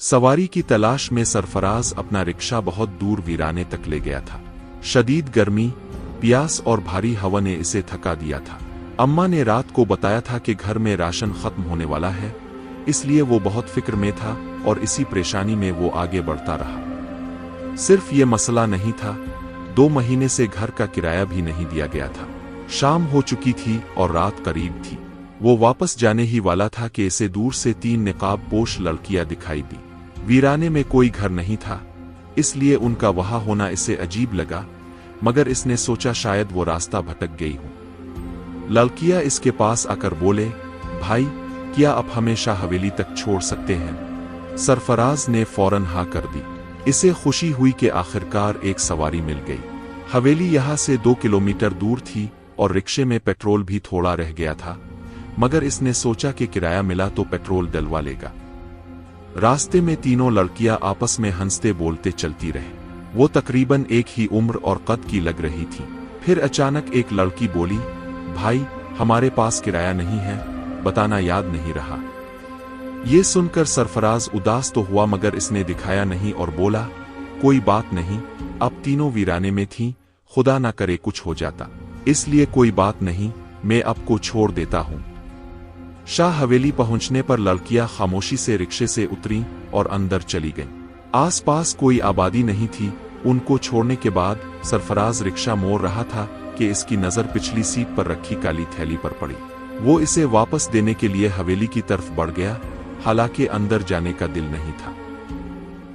सवारी की तलाश में सरफराज अपना रिक्शा बहुत दूर वीराने तक ले गया था। शदीद गर्मी, प्यास और भारी हवा ने इसे थका दिया था। अम्मा ने रात को बताया था कि घर में राशन खत्म होने वाला है, इसलिए वो बहुत फिक्र में था और इसी परेशानी में वो आगे बढ़ता रहा। सिर्फ ये मसला नहीं था, 2 महीने से घर का किराया भी नहीं दिया गया था। शाम हो चुकी थी और रात करीब थी। वो वापस जाने ही वाला था कि इसे दूर से 3 निकाब पोश लड़कियां दिखाई दी। वीराने में कोई घर नहीं था, इसलिए उनका वहां होना इसे अजीब लगा, मगर इसने सोचा शायद वो रास्ता भटक गई हो। लड़कियां इसके पास आकर बोले, भाई, क्या आप हमेशा हवेली तक छोड़ सकते हैं? सरफराज ने फौरन हाँ कर दी। इसे खुशी हुई कि आखिरकार एक सवारी मिल गई। हवेली यहाँ से 2 किलोमीटर दूर थी और रिक्शे में पेट्रोल भी थोड़ा रह गया था, मगर इसने सोचा कि किराया मिला तो पेट्रोल डलवा लेगा। रास्ते में तीनों लड़कियां आपस में हंसते बोलते चलती रहीं। वो तकरीबन एक ही उम्र और कद की लग रही थी। फिर अचानक एक लड़की बोली, भाई, हमारे पास किराया नहीं है, बताना याद नहीं रहा। ये सुनकर सरफराज उदास तो हुआ, मगर इसने दिखाया नहीं और बोला, कोई बात नहीं, अब तीनों वीराने में थीं, खुदा ना करे कुछ हो जाता, इसलिए कोई बात नहीं, मैं आपको छोड़ देता हूं। शाह हवेली पहुंचने पर लड़कियां खामोशी से रिक्शे से उतरीं और अंदर चली गईं। आसपास कोई आबादी नहीं थी। उनको छोड़ने के बाद सरफराज रिक्शा मोड़ रहा था कि इसकी नजर पिछली सीट पर रखी काली थैली पर पड़ी। वो इसे वापस देने के लिए हवेली की तरफ बढ़ गया, हालांकि अंदर जाने का दिल नहीं था।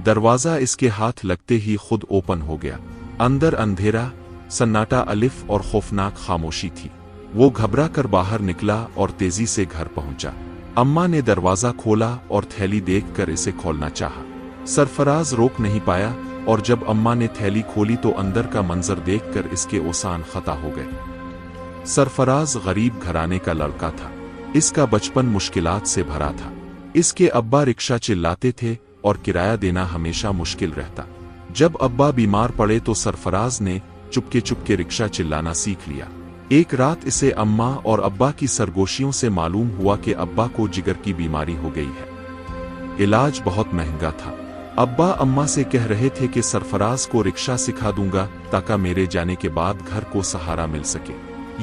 दरवाजा इसके हाथ लगते ही खुद ओपन हो गया। अंदर अंधेरा, सन्नाटा, अलिफ और खौफनाक खामोशी थी। वो घबरा कर बाहर निकला और तेजी से घर पहुंचा। अम्मा ने दरवाजा खोला और थैली देखकर इसे खोलना चाहा। सरफराज रोक नहीं पाया और जब अम्मा ने थैली खोली तो अंदर का मंजर देखकर इसके ओसान खता हो गए। सरफराज गरीब घराने का लड़का था। इसका बचपन मुश्किलात से भरा था। इसके अब्बा रिक्शा चिल्लाते थे और किराया देना हमेशा मुश्किल रहता। जब अब्बा बीमार पड़े तो सरफराज ने चुपके चुपके रिक्शा चिल्लाना सीख लिया। एक रात इसे अम्मा और अब्बा की सरगोशियों से मालूम हुआ कि अब्बा को जिगर की बीमारी हो गई है। इलाज बहुत महंगा था। अब्बा अम्मा से कह रहे थे कि सरफराज को रिक्शा सिखा दूंगा ताकि मेरे जाने के बाद घर को सहारा मिल सके।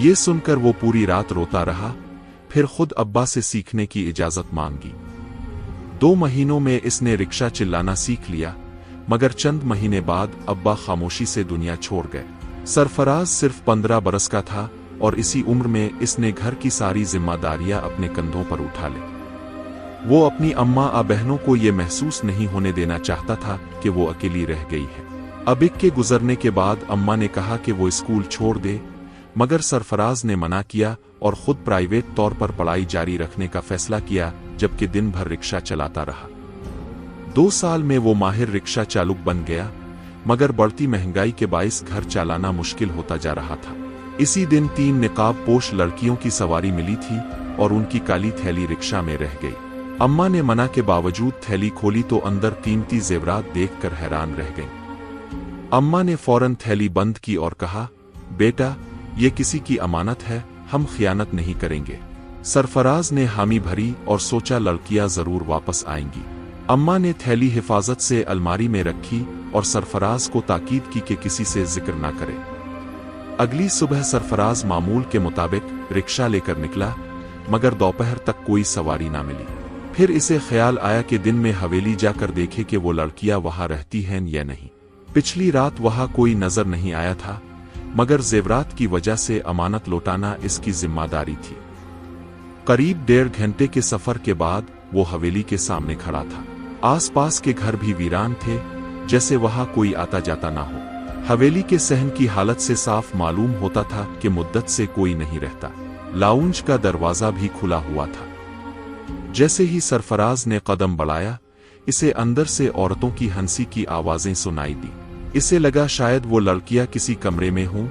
ये सुनकर वो पूरी रात रोता रहा, फिर खुद अब्बा से सीखने की इजाजत मांगी। 2 महीनों में इसने रिक्शा चिल्लाना सीख लिया, मगर चंद महीने बाद अब्बा खामोशी से दुनिया छोड़ गए। सरफराज सिर्फ 15 बरस का था और इसी उम्र में इसने घर की सारी जिम्मेदारियां अपने कंधों पर उठा ली। वो अपनी अम्मा बहनों को ये महसूस नहीं होने देना चाहता था कि वो अकेली रह गई है। अबिक के गुजरने के बाद अम्मा ने कहा कि वो स्कूल छोड़ दे, मगर सरफराज ने मना किया और खुद प्राइवेट तौर पर पढ़ाई जारी रखने का फैसला किया, जबकि दिन भर रिक्शा चलाता रहा। 2 साल में वो माहिर रिक्शा चालक बन गया, मगर बढ़ती महंगाई के बाइस घर चलाना मुश्किल होता जा रहा था। इसी दिन 3 निकाब पोश लड़कियों की सवारी मिली थी और उनकी काली थैली रिक्शा में रह गई। अम्मा ने मना के बावजूद थैली खोली तो अंदर कीमती जेवरात देखकर हैरान रह गईं। अम्मा ने फौरन थैली बंद की और कहा, बेटा, ये किसी की अमानत है, हम खियानत नहीं करेंगे। सरफराज ने हामी भरी और सोचा लड़कियां जरूर वापस आएंगी। अम्मा ने थैली हिफाजत से अलमारी में रखी और सरफराज को ताकीद की कि किसी से जिक्र ना करे। अगली सुबह सरफराज मामूल के मुताबिक रिक्शा लेकर निकला, मगर दोपहर तक कोई सवारी ना मिली। फिर इसे ख्याल आया कि दिन में हवेली जाकर देखे कि वो लड़कियां वहां रहती हैं या नहीं। पिछली रात वहां कोई नजर नहीं आया था, मगर जेवरात की वजह से अमानत लौटाना इसकी जिम्मेदारी थी। करीब 1.5 घंटे के सफर के बाद वो हवेली के सामने खड़ा था। आसपास के घर भी वीरान थे, जैसे वहां कोई आता जाता ना हो। हवेली के सहन की हालत से साफ मालूम होता था कि मुद्दत से कोई नहीं रहता। लाउंज का दरवाजा भी खुला हुआ था। जैसे ही सरफराज ने कदम बढ़ाया, इसे अंदर से औरतों की हंसी की आवाजें सुनाई दी। इसे लगा शायद वो लड़कियां किसी कमरे में हों,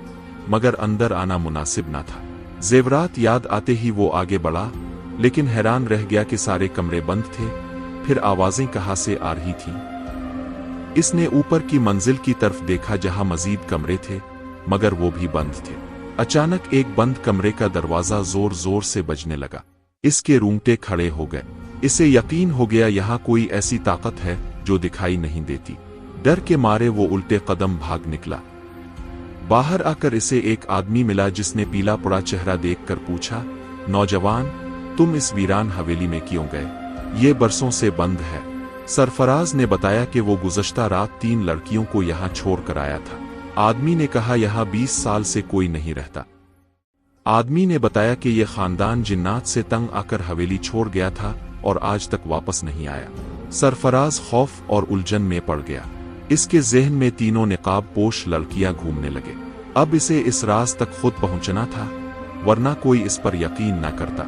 मगर अंदर आना मुनासिब ना था। जेवरात याद आते ही वो आगे बढ़ा, लेकिन हैरान रह गया कि सारे कमरे बंद थे। फिर आवाजें कहां से आ रही थीं? इसने ऊपर की मंजिल की तरफ देखा जहां मजीद कमरे थे, मगर वो भी बंद थे। अचानक एक बंद कमरे का दरवाजा जोर जोर से बजने लगा। इसके रूंगटे खड़े हो गए। इसे यकीन हो गया यहाँ कोई ऐसी ताकत है जो दिखाई नहीं देती। डर के मारे वो उल्टे कदम भाग निकला। बाहर आकर इसे एक आदमी मिला जिसने पीला पड़ा चेहरा देखकर पूछा, नौजवान, तुम इस वीरान हवेली में क्यों गए? ये बरसों से बंद है। सरफराज ने बताया कि वो गुज़श्ता रात 3 लड़कियों को यहाँ छोड़ कर आया था। आदमी ने कहा, यहाँ 20 साल से कोई नहीं रहता। आदमी ने बताया कि ये खानदान जिन्नात से तंग आकर हवेली छोड़ गया था और आज तक वापस नहीं आया। सरफराज खौफ और उलझन में पड़ गया। इसके ज़हन में तीनों निकाब पोश लड़कियां घूमने लगे। अब इसे इस राज तक खुद पहुंचना था, वरना कोई इस पर यकीन न करता।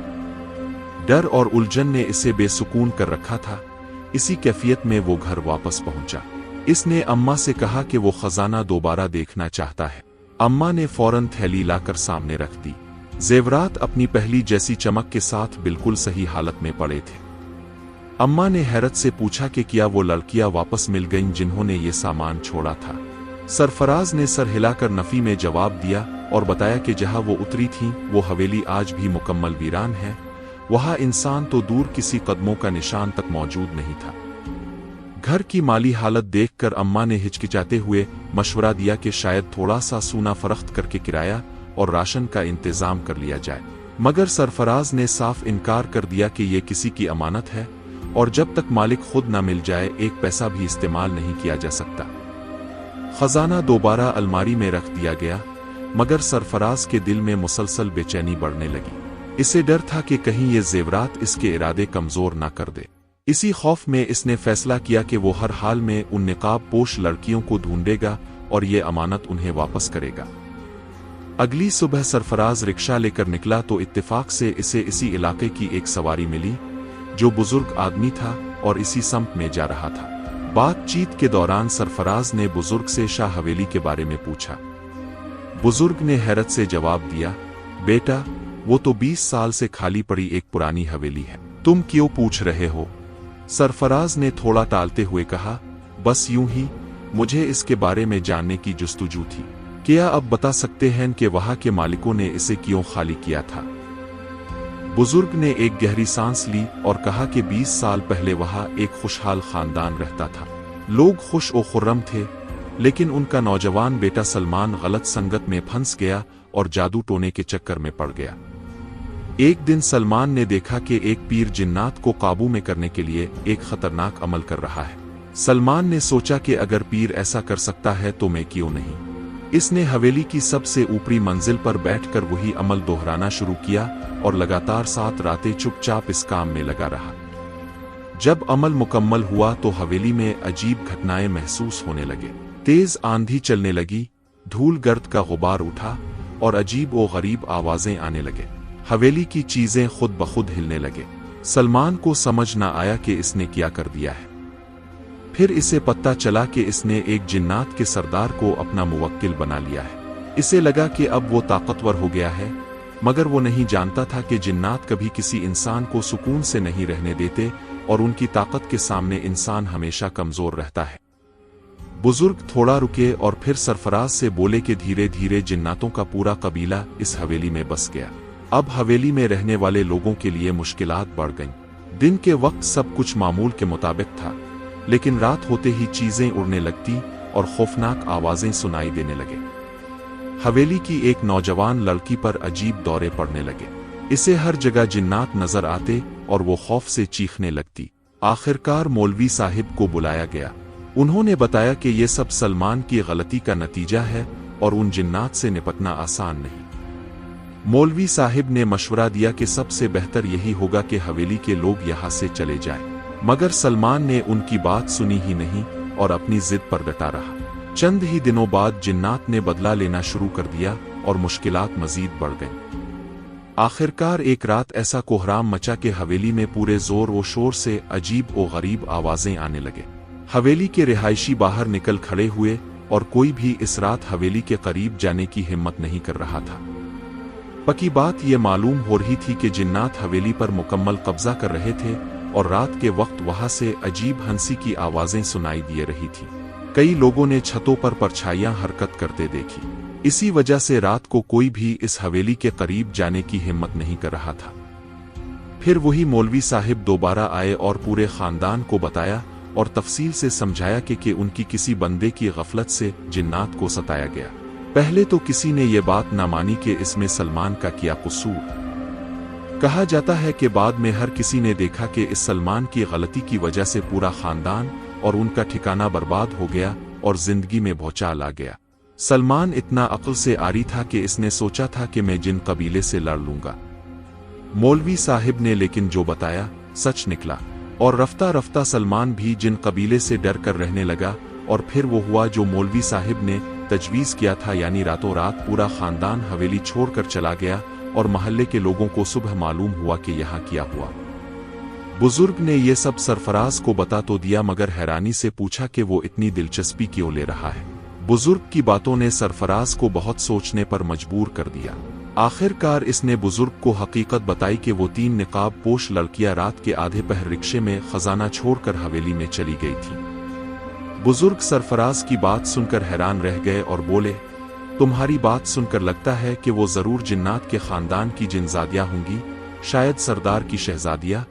डर और उलझन ने इसे बेसुकून कर रखा था। इसी कैफियत में वो घर वापस पहुंचा। इसने अम्मा से कहा कि वो खजाना दोबारा देखना चाहता है। अम्मा ने फौरन थैली लाकर सामने रख दी। जेवरात अपनी पहली जैसी चमक के साथ बिल्कुल सही हालत में पड़े थे। अम्मा ने हैरत से पूछा कि क्या वो लड़कियां वापस मिल गईं जिन्होंने ये सामान छोड़ा था? सरफराज ने सर हिलाकर नफी में जवाब दिया और बताया कि जहां वो उतरी थीं वो हवेली आज भी मुकम्मल वीरान है। वहां इंसान तो दूर किसी कदमों का निशान तक मौजूद नहीं था। घर की माली हालत देखकर अम्मा ने हिचकिचाते हुए मशवरा दिया कि शायद थोड़ा सा सोना फरोख्त करके किराया और राशन का इंतजाम कर लिया जाए, मगर सरफराज ने साफ इनकार कर दिया कि ये किसी की अमानत है और जब तक मालिक खुद न मिल जाए एक पैसा भी इस्तेमाल नहीं किया जा सकता। खजाना दोबारा अलमारी में रख दिया गया, मगर सरफराज के दिल में मुसलसल बेचैनी बढ़ने लगी। इसे डर था कि कहीं ये जेवरात इसके इरादे कमजोर ना कर दे। इसी खौफ में इसने फैसला किया कि वो हर हाल में उन निकाब पोश लड़कियों को ढूंढेगा और ये अमानत उन्हें वापस करेगा। अगली सुबह सरफराज रिक्शा लेकर निकला तो इत्तेफाक से इसे इसी इलाके की एक सवारी मिली जो बुजुर्ग आदमी था और इसी सम्त में जा रहा था। बातचीत के दौरान सरफराज ने बुजुर्ग से शाह हवेली के बारे में पूछा। बुजुर्ग ने हैरत से जवाब दिया, बेटा, वो तो 20 साल से खाली पड़ी एक पुरानी हवेली है, तुम क्यों पूछ रहे हो? सरफराज ने थोड़ा टालते हुए कहा, बस यूं ही, मुझे इसके बारे में जानने की जुस्तजू थी। क्या अब बता सकते हैं कि वहां के मालिकों ने इसे क्यों खाली किया था? बुजुर्ग ने एक गहरी सांस ली और कहा कि 20 साल पहले वहां एक खुशहाल खानदान रहता था। लोग खुश और खुर्रम थे, लेकिन उनका नौजवान बेटा सलमान गलत संगत में फंस गया और जादू टोने के चक्कर में पड़ गया। एक दिन सलमान ने देखा कि एक पीर जिन्नात को काबू में करने के लिए एक खतरनाक अमल कर रहा है। सलमान ने सोचा कि अगर पीर ऐसा कर सकता है तो मैं क्यों नहीं। इसने हवेली की सबसे ऊपरी मंजिल पर बैठकर वही अमल दोहराना शुरू किया और लगातार 7 रातें चुपचाप इस काम में लगा रहा। जब अमल मुकम्मल हुआ तो हवेली में अजीब घटनाएं महसूस होने लगे। तेज आंधी चलने लगी, धूल गर्द का गुबार उठा और अजीब व गरीब आवाजें आने लगे। हवेली की चीजें खुद ब खुद हिलने लगे। सलमान को समझ न आया कि इसने क्या कर दिया है। फिर इसे पता चला कि इसने एक जिन्नात के सरदार को अपना मुवक्किल बना लिया है। इसे लगा कि अब वो ताकतवर हो गया है, मगर वो नहीं जानता था कि जिन्नात कभी किसी इंसान को सुकून से नहीं रहने देते और उनकी ताकत के सामने इंसान हमेशा कमजोर रहता है। बुजुर्ग थोड़ा रुके और फिर सरफराज से बोले कि धीरे धीरे जिन्नातों का पूरा कबीला इस हवेली में बस गया। अब हवेली में रहने वाले लोगों के लिए मुश्किलात बढ़ गईं। दिन के वक्त सब कुछ मामूल के मुताबिक था, लेकिन रात होते ही चीजें उड़ने लगती और खौफनाक आवाजें सुनाई देने लगे। हवेली की एक नौजवान लड़की पर अजीब दौरे पड़ने लगे। इसे हर जगह जिन्नात नजर आते और वो खौफ से चीखने लगती। आखिरकार मौलवी साहिब को बुलाया गया। उन्होंने बताया कि ये सब सलमान की गलती का नतीजा है और उन जिन्नात से निपटना आसान नहीं। मौलवी साहिब ने मशवरा दिया कि सबसे बेहतर यही होगा कि हवेली के लोग यहाँ से चले जाएं। मगर सलमान ने उनकी बात सुनी ही नहीं और अपनी जिद पर डटा रहा। चंद ही दिनों बाद जिन्नात ने बदला लेना शुरू कर दिया और मुश्किलात मजीद बढ़ गईं। आखिरकार एक रात ऐसा कोहराम मचा कि हवेली में पूरे जोर व शोर से अजीब व गरीब आवाजें आने लगे। हवेली के रिहायशी बाहर निकल खड़े हुए और कोई भी इस रात हवेली के करीब जाने की हिम्मत नहीं कर रहा था। पक्की बात ये मालूम हो रही थी कि जिन्नात हवेली पर मुकम्मल कब्जा कर रहे थे और रात के वक्त वहां से अजीब हंसी की आवाजें सुनाई दे रही थी। कई लोगों ने छतों पर परछाइयां हरकत करते देखी। इसी वजह से रात को कोई भी इस हवेली के करीब जाने की हिम्मत नहीं कर रहा था। फिर वही मौलवी साहिब दोबारा आए और पूरे खानदान को बताया और तफसील से समझाया कि उनकी किसी बंदे की गफलत से जिन्नात को सताया गया। पहले तो किसी ने ये बात ना मानी कि इसमें सलमान का क्या कसूर। कहा जाता है कि बाद में हर किसी ने देखा कि इस सलमान की गलती की वजह से पूरा खानदान और उनका ठिकाना बर्बाद हो गया और जिंदगी में भौचाल आ गया। सलमान इतना अक्ल से आरी था कि इसने सोचा था कि मैं जिन कबीले से लड़ लूंगा। मौलवी साहिब ने लेकिन जो बताया सच निकला और रफ्ता रफ्ता सलमान भी जिन कबीले से डर कर रहने लगा और फिर वो हुआ जो मौलवी साहिब ने तजवीज़ किया था, यानी रातों रात पूरा खानदान हवेली छोड़कर चला गया और महल्ले के लोगों को सुबह मालूम हुआ कि यहाँ क्या हुआ। बुजुर्ग ने ये सब सरफराज को बता तो दिया, मगर हैरानी से पूछा कि वो इतनी दिलचस्पी क्यों ले रहा है। बुजुर्ग की बातों ने सरफराज को बहुत सोचने पर मजबूर कर दिया। आखिरकार इसने बुजुर्ग को हकीकत बताई कि वो 3 निकाब पोश लड़कियां रात के आधे पहर रिक्शे में खजाना छोड़कर हवेली में चली गई थी। बुजुर्ग सरफराज की बात सुनकर हैरान रह गए और बोले, तुम्हारी बात सुनकर लगता है कि वो जरूर जिन्नात के खानदान की जिनजादियां होंगी, शायद सरदार की शहजादियां,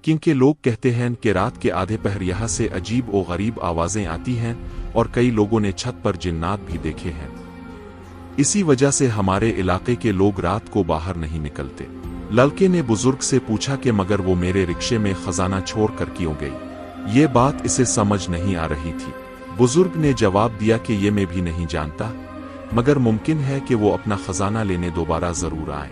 क्योंकि लोग कहते हैं कि रात के आधे पहर यहाँ से अजीब और गरीब आवाजें आती हैं और कई लोगों ने छत पर जिन्नात भी देखे हैं। इसी वजह से हमारे इलाके के लोग रात को बाहर नहीं निकलते। लड़के ने बुजुर्ग से पूछा कि मगर वो मेरे रिक्शे में खजाना छोड़कर क्यों गई। ये बात इसे समझ नहीं आ रही थी। बुजुर्ग ने जवाब दिया कि ये मैं भी नहीं जानता, मगर मुमकिन है कि वो अपना खजाना लेने दोबारा जरूर आए।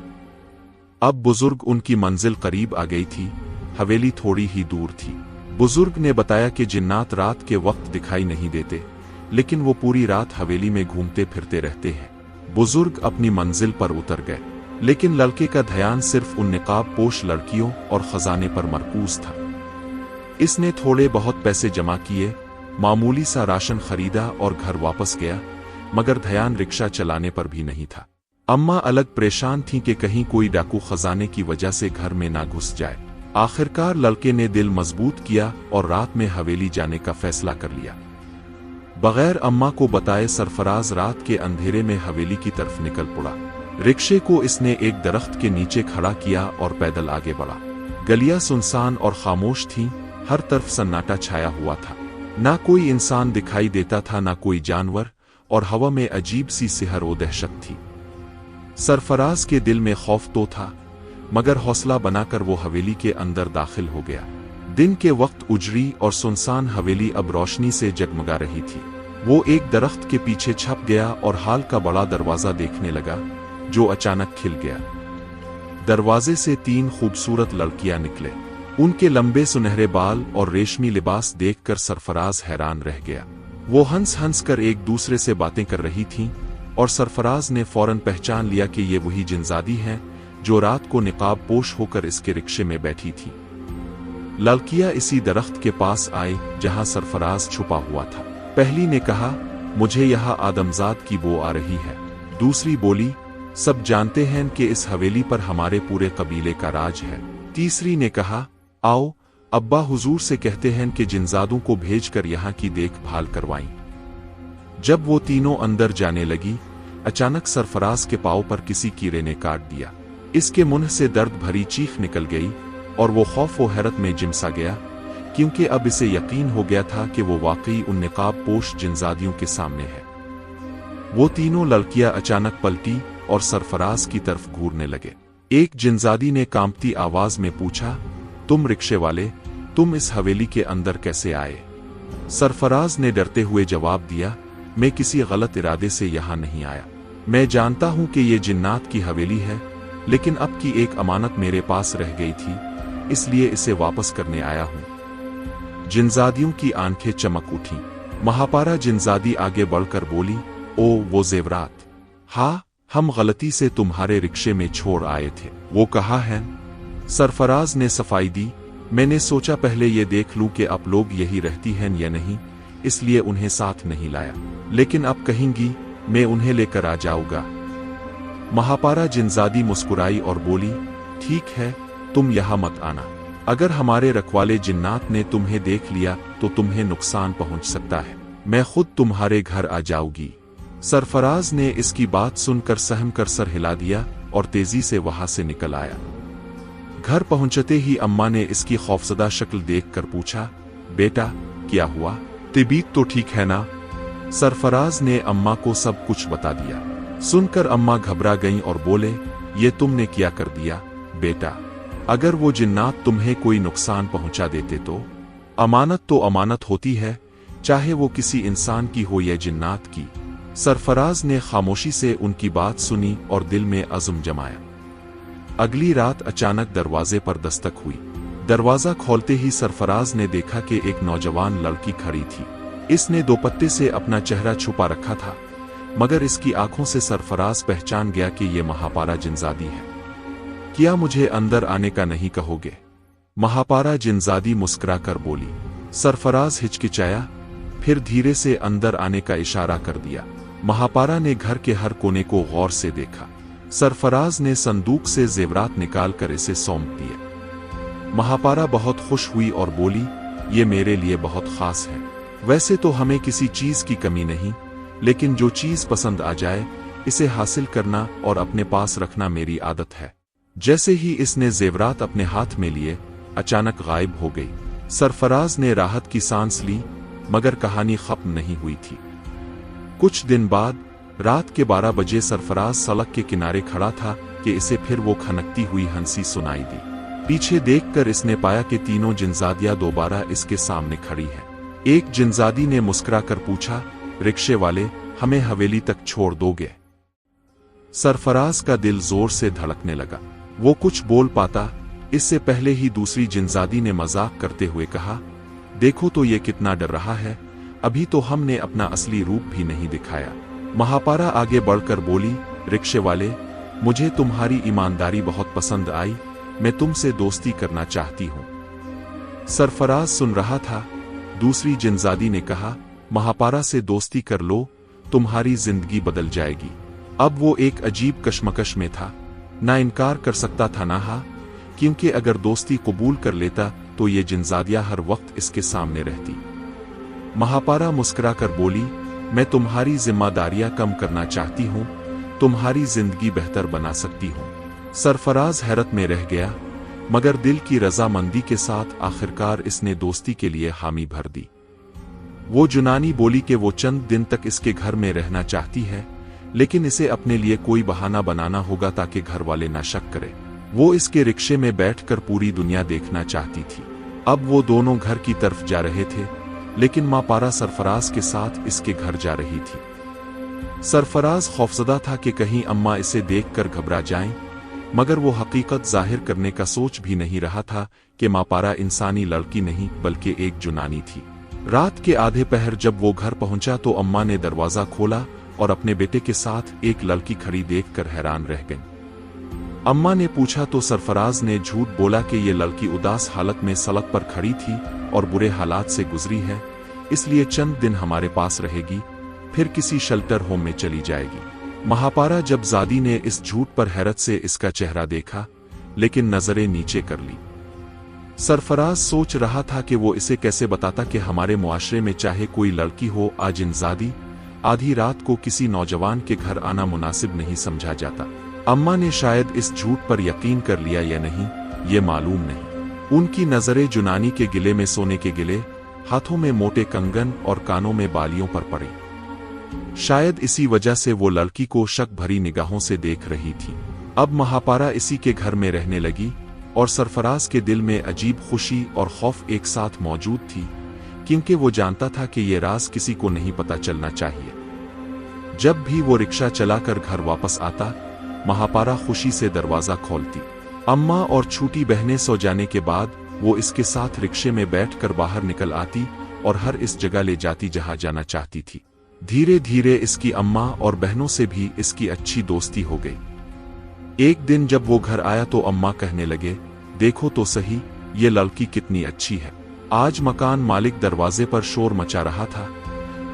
अब बुजुर्ग उनकी मंजिल करीब आ गई थी। हवेली थोड़ी ही दूर थी। बुजुर्ग ने बताया कि जिन्नात रात के वक्त दिखाई नहीं देते, लेकिन वो पूरी रात हवेली में घूमते फिरते रहते हैं। बुजुर्ग अपनी मंजिल पर उतर गए, लेकिन लड़के का ध्यान सिर्फ उन निकाब पोश लड़कियों और खजाने पर मरकूज था। इसने थोड़े बहुत पैसे जमा किए, मामूली सा राशन खरीदा और घर वापस गया, मगर ध्यान रिक्शा चलाने पर भी नहीं था। अम्मा अलग परेशान थीं कि कहीं कोई डाकू खजाने की वजह से घर में ना घुस जाए। आखिरकार लड़के ने दिल मजबूत किया और रात में हवेली जाने का फैसला कर लिया। बगैर अम्मा को बताए सरफराज रात के अंधेरे में हवेली की तरफ निकल पड़ा। रिक्शे को इसने एक दरख्त के नीचे खड़ा किया और पैदल आगे बढ़ा। गलियां सुनसान और खामोश थीं, हर तरफ सन्नाटा छाया हुआ था। ना कोई इंसान दिखाई देता था, ना कोई जानवर, और हवा में अजीब सी सिहर और दहशत थी। सरफराज के दिल में खौफ तो था, मगर हौसला बनाकर वो हवेली के अंदर दाखिल हो गया। दिन के वक्त उजड़ी और सुनसान हवेली अब रोशनी से जगमगा रही थी। वो एक दरख्त के पीछे छप गया और हाल का बड़ा दरवाजा देखने लगा, जो अचानक खिल गया। दरवाजे से 3 खूबसूरत लड़कियां निकले। उनके लंबे सुनहरे बाल और रेशमी लिबास देखकर सरफराज हैरान रह गया। वो हंस हंस कर एक दूसरे से बातें कर रही थीं और सरफराज ने फौरन पहचान लिया कि ये वही जिनजादी हैं जो रात को निकाब पोश होकर इसके रिक्शे में बैठी थी। लड़कियां इसी दरख्त के पास आई जहां सरफराज छुपा हुआ था। पहली ने कहा, मुझे यहाँ आदमजाद की बो आ रही है। दूसरी बोली, सब जानते हैं कि इस हवेली पर हमारे पूरे कबीले का राज है। तीसरी ने कहा, आओ अब्बा हुजूर से कहते हैं कि जिनजादों को भेजकर यहाँ की देखभाल करवाएं। जब वो तीनों अंदर जाने लगी, अचानक सरफराज के पांव पर किसी कीड़े ने काट दिया। इसके मुंह से दर्द भरी चीख निकल गई और वो खौफ व हैरत में जिमसा गया, क्योंकि अब इसे यकीन हो गया था कि वो वाकई उन निकाब पोश जिनजादियों के सामने है। वो तीनों लड़कियां अचानक पलटी और सरफराज की तरफ घूरने लगे। एक जिनजादी ने कांपती आवाज में पूछा, तुम रिक्शे वाले, तुम इस हवेली के अंदर कैसे आए? सरफराज ने डरते हुए जवाब दिया, मैं किसी गलत इरादे से यहाँ नहीं आया। मैं जानता हूँ कि ये जिन्नात की हवेली है, लेकिन अब की एक अमानत मेरे पास रह गई थी, इसलिए इसे वापस करने आया हूँ। जिनजादियों की आंखें चमक उठीं। महापारा जिनजादी आगे बढ़कर बोली, ओ वो जेवरात, हाँ हम गलती से तुम्हारे रिक्शे में छोड़ आए थे। वो कहाँ है? सरफराज ने सफाई दी, मैंने सोचा पहले ये देख लूं कि आप लोग यही रहती हैं या नहीं, इसलिए उन्हें साथ नहीं लाया, लेकिन अब कहेंगी मैं उन्हें लेकर आ जाऊंगा। महापारा जिनजादी मुस्कुराई और बोली, ठीक है, तुम यहाँ मत आना। अगर हमारे रखवाले जिन्नात ने तुम्हें देख लिया तो तुम्हें नुकसान पहुंच सकता है। मैं खुद तुम्हारे घर आ जाऊंगी। सरफराज ने इसकी बात सुनकर सहम कर सर हिला दिया और तेजी से वहां से निकल आया। घर पहुंचते ही अम्मा ने इसकी खौफजदा शक्ल देखकर पूछा, बेटा क्या हुआ, तबीयत तो ठीक है ना? सरफराज ने अम्मा को सब कुछ बता दिया। सुनकर अम्मा घबरा गईं और बोले, ये तुमने क्या कर दिया बेटा? अगर वो जिन्नात तुम्हें कोई नुकसान पहुंचा देते तो अमानत होती है, चाहे वो किसी इंसान की हो या जिन्नात की। सरफराज ने खामोशी से उनकी बात सुनी और दिल में अज़्म जमाया। अगली रात अचानक दरवाजे पर दस्तक हुई। दरवाजा खोलते ही सरफराज ने देखा कि एक नौजवान लड़की खड़ी थी। इसने दोपट्टे से अपना चेहरा छुपा रखा था, मगर इसकी आंखों से सरफराज पहचान गया कि ये महापारा जिनजादी है। क्या मुझे अंदर आने का नहीं कहोगे? महापारा जिनजादी मुस्कुराकर बोली। सरफराज हिचकिचाया, फिर धीरे से अंदर आने का इशारा कर दिया। महापारा ने घर के हर कोने को गौर से देखा। सरफराज ने संदूक से जेवरात निकालकर इसे सौंप दिए। महापारा बहुत खुश हुई और बोली, ये मेरे लिए बहुत खास है। वैसे तो हमें किसी चीज की कमी नहीं, लेकिन जो चीज पसंद आ जाए इसे हासिल करना और अपने पास रखना मेरी आदत है। जैसे ही इसने जेवरात अपने हाथ में लिए, अचानक गायब हो गई। सरफराज ने राहत की सांस ली, मगर कहानी खत्म नहीं हुई थी। कुछ दिन बाद रात के 12 बजे सरफराज सड़क के किनारे खड़ा था कि इसे फिर वो खनकती हुई हंसी सुनाई दी। पीछे देखकर इसने पाया कि तीनों जिनजादियां दोबारा इसके सामने खड़ी हैं। एक जिनजादी ने मुस्कुराकर पूछा, रिक्शे वाले, हमें हवेली तक छोड़ दोगे? सरफराज का दिल जोर से धड़कने लगा। वो कुछ बोल पाता इससे पहले ही दूसरी जिनजादी ने मजाक करते हुए कहा, देखो तो ये कितना डर रहा है, अभी तो हमने अपना असली रूप भी नहीं दिखाया। महापारा आगे बढ़कर बोली, रिक्शे वाले, मुझे तुम्हारी ईमानदारी बहुत पसंद आई, मैं तुमसे दोस्ती करना चाहती हूँ। सरफराज सुन रहा था। दूसरी जिनजादी ने कहा, महापारा से दोस्ती कर लो, तुम्हारी जिंदगी बदल जाएगी। अब वो एक अजीब कशमकश में था, ना इनकार कर सकता था ना हाँ, क्योंकि अगर दोस्ती कबूल कर लेता तो ये जिनजादियां हर वक्त इसके सामने रहती। महापारा मुस्कुराकर बोली, मैं तुम्हारी जिम्मेदारियां कम करना चाहती हूँ, तुम्हारी जिंदगी बेहतर बना सकती हूँ। सरफराज हैरत में रह गया, मगर दिल की रजामंदी के साथ आखिरकार इसने दोस्ती के लिए हामी भर दी। वो जुनानी बोली कि वो चंद दिन तक इसके घर में रहना चाहती है, लेकिन इसे अपने लिए कोई बहाना बनाना होगा ताकि घर वाले ना शक करें। वो इसके रिक्शे में बैठकर पूरी दुनिया देखना चाहती थी। अब वो दोनों घर की तरफ जा रहे थे, लेकिन महापारा सरफराज के साथ इसके घर जा रही थी। सरफराज खौफजदा था कि कहीं अम्मा इसे देखकर घबरा जाएं, मगर वो हकीकत जाहिर करने का सोच भी नहीं रहा था कि महापारा इंसानी लड़की नहीं बल्कि एक जुनानी थी। रात के आधे पहर जब वो घर पहुंचा तो अम्मा ने दरवाजा खोला और अपने बेटे के साथ एक लड़की खड़ी देखकर हैरान रह गई। अम्मा ने पूछा तो सरफराज ने झूठ बोला कि ये लड़की उदास हालत में सड़क पर खड़ी थी और बुरे हालात से गुजरी है, इसलिए चंद दिन हमारे पास रहेगी, फिर किसी शेल्टर होम में चली जाएगी। महापारा जब जादी ने इस झूठ पर हैरत से इसका चेहरा देखा, लेकिन नजरें नीचे कर ली। सरफराज सोच रहा था कि वो इसे कैसे बताता कि हमारे मुआशरे में चाहे कोई लड़की हो, आजिनजादी आधी रात को किसी नौजवान के घर आना मुनासिब नहीं समझा जाता। अम्मा ने शायद इस झूठ पर यकीन कर लिया या नहीं, ये मालूम नहीं। उनकी नजरें जुनानी के गिले में सोने के गिले, हाथों में मोटे कंगन और कानों में बालियों पर पड़ी। शायद इसी वजह से वो लड़की को शक भरी निगाहों से देख रही थी। अब महापारा इसी के घर में रहने लगी और सरफराज के दिल में अजीब खुशी और खौफ एक साथ मौजूद थी, क्योंकि वो जानता था कि ये राज किसी को नहीं पता चलना चाहिए। जब भी वो रिक्शा चलाकर घर वापस आता, महापारा खुशी से दरवाजा खोलती। अम्मा और छोटी बहनें सो जाने के बाद वो इसके साथ रिक्शे में बैठकर बाहर निकल आती और हर इस जगह ले जाती जहां जाना चाहती थी। धीरे धीरे इसकी अम्मा और बहनों से भी इसकी अच्छी दोस्ती हो गई। एक दिन जब वो घर आया तो अम्मा कहने लगे, देखो तो सही, ये लड़की कितनी अच्छी है। आज मकान मालिक दरवाजे पर शोर मचा रहा था,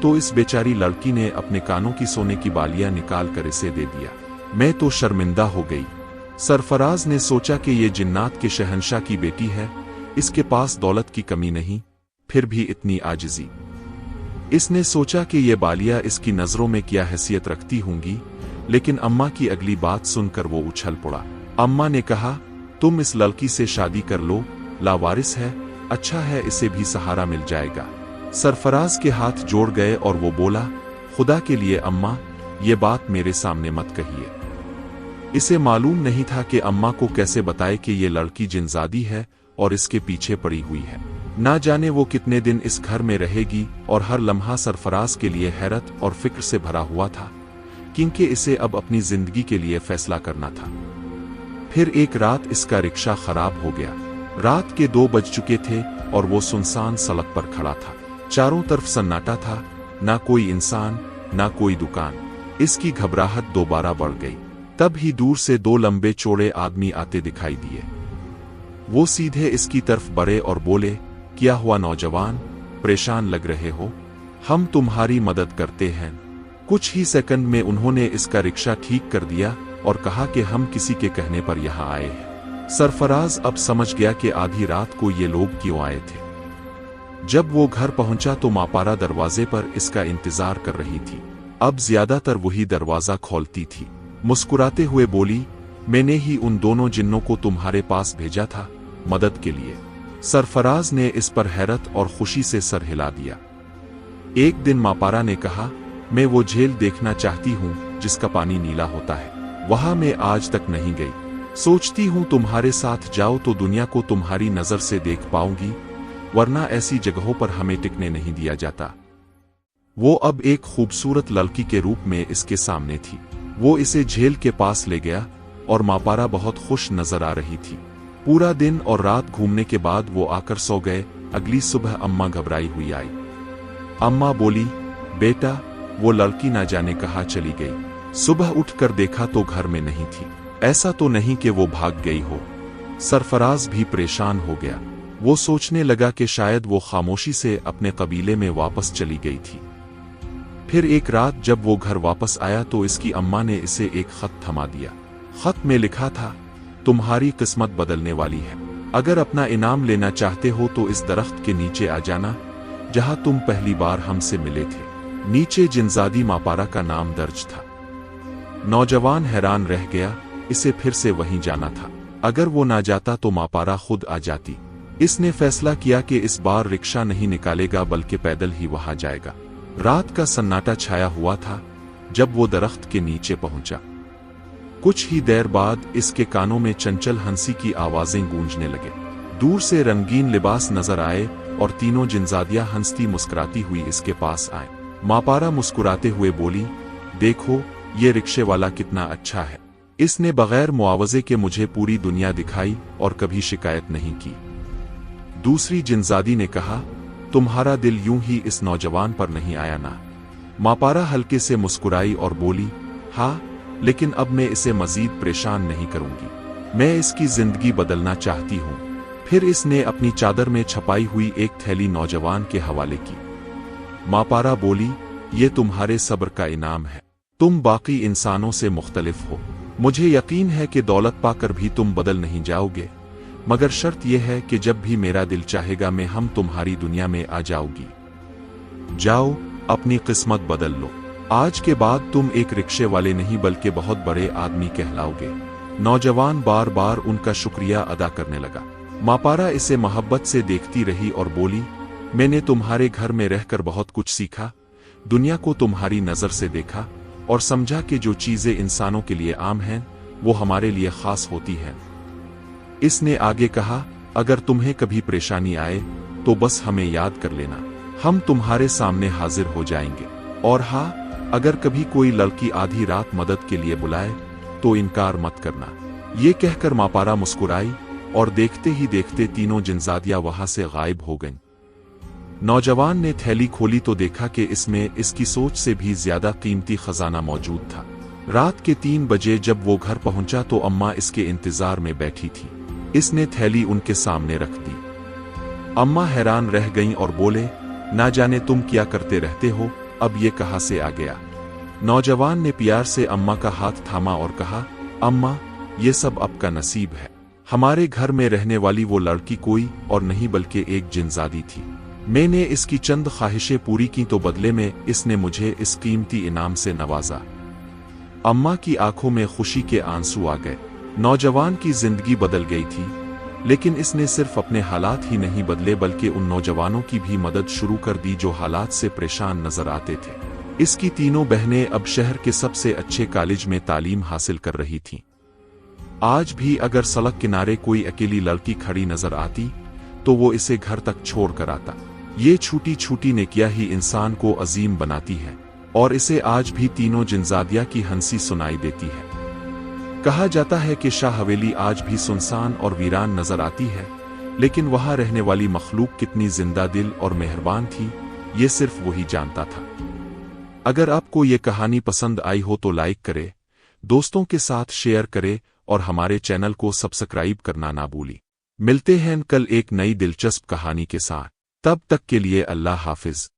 तो इस बेचारी लड़की ने अपने कानों की सोने की बालियां निकाल कर इसे दे दिया। मैं तो शर्मिंदा हो गई। सरफराज ने सोचा कि ये जिन्नात के शहंशाह की बेटी है, इसके पास दौलत की कमी नहीं, फिर भी इतनी आजिज़ी। इसने सोचा कि ये बालियां इसकी नजरों में क्या हैसियत रखती होंगी, लेकिन अम्मा की अगली बात सुनकर वो उछल पड़ा। अम्मा ने कहा, तुम इस लड़की से शादी कर लो, लावारिस है, अच्छा है, इसे भी सहारा मिल जाएगा। सरफराज के हाथ जोड़ गए और वो बोला, खुदा के लिए अम्मा, ये बात मेरे सामने मत कहिए। इसे मालूम नहीं था कि अम्मा को कैसे बताए कि ये लड़की जिनजादी है और इसके पीछे पड़ी हुई है। ना जाने वो कितने दिन इस घर में रहेगी, और हर लम्हा सरफराज के लिए हैरत और फिक्र से भरा हुआ था, क्योंकि इसे अब अपनी जिंदगी के लिए फैसला करना था। फिर एक रात इसका रिक्शा खराब हो गया। रात के 2 बज चुके थे और वो सुनसान सड़क पर खड़ा था। चारों तरफ सन्नाटा था, ना कोई इंसान, ना कोई दुकान। इसकी घबराहट दोबारा बढ़ गई। तब ही दूर से 2 लंबे चौड़े आदमी आते दिखाई दिए। वो सीधे इसकी तरफ बढ़े और बोले, क्या हुआ नौजवान, परेशान लग रहे हो? हम तुम्हारी मदद करते हैं। कुछ ही सेकंड में उन्होंने इसका रिक्शा ठीक कर दिया और कहा कि हम किसी के कहने पर यहाँ आए हैं। सरफराज अब समझ गया कि आधी रात को ये लोग क्यों आए थे। जब वो घर पहुंचा तो मापारा दरवाजे पर इसका इंतजार कर रही थी। अब ज्यादातर वही दरवाजा खोलती थी। मुस्कुराते हुए बोली, मैंने ही उन दोनों जिन्नों को तुम्हारे पास भेजा था मदद के लिए। सरफराज ने इस पर हैरत और खुशी से सर हिला दिया। एक दिन मापारा ने कहा, मैं वो झील देखना चाहती हूँ जिसका पानी नीला होता है। वहां मैं आज तक नहीं गई। सोचती हूँ तुम्हारे साथ जाओ तो दुनिया को तुम्हारी नजर से देख पाऊंगी, वरना ऐसी जगहों पर हमें टिकने नहीं दिया जाता। वो अब एक खूबसूरत लड़की के रूप में इसके सामने थी। वो इसे झील के पास ले गया और मापारा बहुत खुश नजर आ रही थी। पूरा दिन और रात घूमने के बाद वो आकर सो गए। अगली सुबह अम्मा घबराई हुई आई। अम्मा बोली, बेटा, वो लड़की ना जाने कहाँ चली गई। सुबह उठकर देखा तो घर में नहीं थी। ऐसा तो नहीं कि वो भाग गई हो। सरफराज भी परेशान हो गया। वो सोचने लगा कि शायद वो खामोशी से अपने कबीले में वापस चली गई थी। फिर एक रात जब वो घर वापस आया तो इसकी अम्मा ने इसे एक खत थमा दिया। खत में लिखा था, तुम्हारी किस्मत बदलने वाली है। अगर अपना इनाम लेना चाहते हो तो इस दरख्त के नीचे आ जाना जहां तुम पहली बार हमसे मिले थे। नीचे जिनजादी मापारा का नाम दर्ज था। नौजवान हैरान रह गया। इसे फिर से वहीं जाना था। अगर वो ना जाता तो मापारा खुद आ जाती। इसने फैसला किया कि इस बार रिक्शा नहीं निकालेगा बल्कि पैदल ही वहां जाएगा। रात का सन्नाटा छाया हुआ था जब वो दरख्त के नीचे पहुंचा। कुछ ही देर बाद इसके कानों में चंचल हंसी की आवाजें गूंजने लगे। दूर से रंगीन लिबास नजर आए और तीनों जिनजादियां हंसती मुस्कुराती हुई इसके पास आए। मापारा मुस्कुराते हुए बोली, देखो ये रिक्शे वाला कितना अच्छा है। इसने बगैर मुआवजे के मुझे पूरी दुनिया दिखाई और कभी शिकायत नहीं की। दूसरी जिनजादी ने कहा, तुम्हारा दिल यूं ही इस नौजवान पर नहीं आया ना? मापारा हल्के से मुस्कुराई और बोली, हाँ, लेकिन अब मैं इसे मजीद परेशान नहीं करूंगी। मैं इसकी जिंदगी बदलना चाहती हूं। फिर इसने अपनी चादर में छपाई हुई एक थैली नौजवान के हवाले की। मापारा बोली, ये तुम्हारे सब्र का इनाम है। तुम बाकी इंसानों से मुख्तलिफ हो। मुझे यकीन है कि दौलत पाकर भी तुम बदल नहीं जाओगे, मगर शर्त यह है कि जब भी मेरा दिल चाहेगा मैं हम तुम्हारी दुनिया में आ जाऊंगी। जाओ, अपनी किस्मत बदल लो। आज के बाद तुम एक रिक्शे वाले नहीं बल्कि बहुत बड़े आदमी कहलाओगे। नौजवान बार बार उनका शुक्रिया अदा करने लगा। मापारा इसे मोहब्बत से देखती रही और बोली, मैंने तुम्हारे घर में रहकर बहुत कुछ सीखा। दुनिया को तुम्हारी नजर से देखा और समझा कि जो चीजें इंसानों के लिए आम हैं वो हमारे लिए खास होती हैं। इसने आगे कहा, अगर तुम्हें कभी परेशानी आए तो बस हमें याद कर लेना, हम तुम्हारे सामने हाजिर हो जाएंगे। और हाँ, अगर कभी कोई लड़की आधी रात मदद के लिए बुलाए तो इनकार मत करना। ये कहकर मापारा मुस्कुराई और देखते ही देखते तीनों जिनजादियां वहां से गायब हो गईं। नौजवान ने थैली खोली तो देखा कि इसमें इसकी सोच से भी ज्यादा कीमती खजाना मौजूद था। रात के 3 बजे जब वो घर पहुंचा तो अम्मा इसके इंतजार में बैठी थी। इसने थैली उनके सामने रख दी। अम्मा हैरान रह गईं और बोले, ना जाने तुम क्या करते रहते हो, अब ये कहां से आ गया? नौजवान ने प्यार से अम्मा का हाथ थामा और कहा, अम्मा, ये सब आपका नसीब है। हमारे घर में रहने वाली वो लड़की कोई और नहीं बल्कि एक जिनजादी थी। मैंने इसकी चंद ख्वाहिशें पूरी की तो बदले में इसने मुझे इस कीमती इनाम से नवाजा। अम्मा की आंखों में खुशी के आंसू आ गए। नौजवान की जिंदगी बदल गई थी, लेकिन इसने सिर्फ अपने हालात ही नहीं बदले बल्कि उन नौजवानों की भी मदद शुरू कर दी जो हालात से परेशान नजर आते थे। इसकी तीनों बहनें अब शहर के सबसे अच्छे कॉलेज में तालीम हासिल कर रही थीं। आज भी अगर सड़क किनारे कोई अकेली लड़की खड़ी नजर आती तो वो इसे घर तक छोड़ कर आता। ये छोटी छोटी नेकियां ही इंसान को अजीम बनाती है और इसे आज भी तीनों जिनजादिया की हंसी सुनाई देती है। कहा जाता है कि शाह हवेली आज भी सुनसान और वीरान नजर आती है, लेकिन वहां रहने वाली मखलूक कितनी जिंदा दिल और मेहरबान थी, ये सिर्फ वही जानता था। अगर आपको ये कहानी पसंद आई हो तो लाइक करे, दोस्तों के साथ शेयर करे और हमारे चैनल को सब्सक्राइब करना ना भूली। मिलते हैं कल एक नई दिलचस्प कहानी के साथ, तब तक के लिए अल्लाह हाफिज।